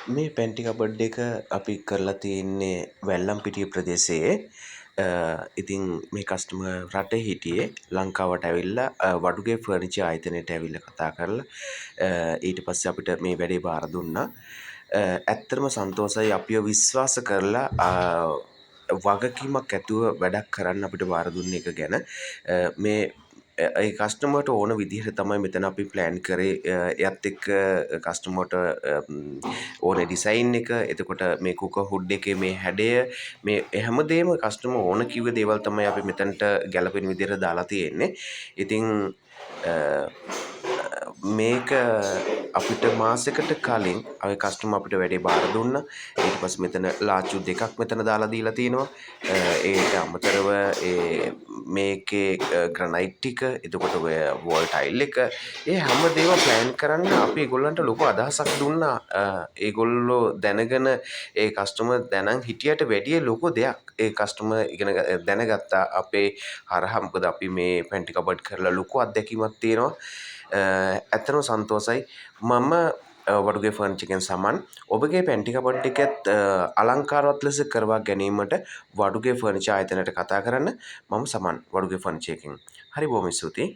මේ panty cupboard එක අපි කරලා තියෙන්නේ වැල්ලම්පිටිය ප්‍රදේශයේ. ඉතින් මේ කස්ටමර් රටේ හිටියේ ලංකාවට ඇවිල්ලා වඩුගේ ෆර්නිචර් ආයතනයට ඇවිල්ලා කතා කරලා ඊට පස්සේ අපිට මේ වැඩේ බාර දුන්නා. ඇත්තටම සන්තෝෂයි අපිව විශ්වාස කරලා වගකීමක් ඇතුව වැඩක් කරන්න අපිට බාර දුන්න එක ගැන. මේ ඒ කස්ටමර්ට ඕන විදිහට තමයි මෙතන අපි ප්ලෑන් කරේ. එයත් එක්ක කස්ටමර්ට ඕන ඩිසයින් එක, එතකොට මේ කුක හුඩ් එකේ මේ හැඩය, මේ හැමදේම කස්ටමර් ඕන කිව්ව දේවල් තමයි අපි මෙතනට ගැලපෙන විදිහට දාලා තියෙන්නේ. ඉතින් මේක අපිට මාසෙකට කලින් අපි කස්ටමර් අපිට වැඩේ බාර දුන්නා. ඊට පස්සේ මෙතන ලාචු දෙකක් මෙතන දාලා දීලා තිනවා. ඒට අමතරව මේකේ ග්‍රනයිට් ටික, එතකොට ඔය වෝල් ටයිල් එක, ඒ හැම දේම ප්ලෑන් කරන්න අපි ඒගොල්ලන්ට ලොකු අදහසක් දුන්නා. ඒගොල්ලෝ දැනගෙන ඒ කස්ටමර් දැනන් හිටියට වැඩිය ලොකු දෙයක් ඒ කස්ටමර් ඉගෙන දැනගත්තා අපේ හරහා. මොකද අපි මේ පැන්ටි කබඩ් කරලා ලොකු අත්දැකීමක් තියෙනවා. ඇත්තටම සන්තෝසයි. මම වඩුගේ ෆර්නිචර් එකෙන් සමන් ඔබගේ පැන්ටි කබඩ් එකත් අලංකාරවත් ලෙස කරවා ගැනීමට වඩුගේ ෆර්නිචර් ආයතනයට කතා කරන්න. මම සමන් වඩුගේ ෆර්නිචර් එකෙන්. හරි, බොහොම ස්තුතියි.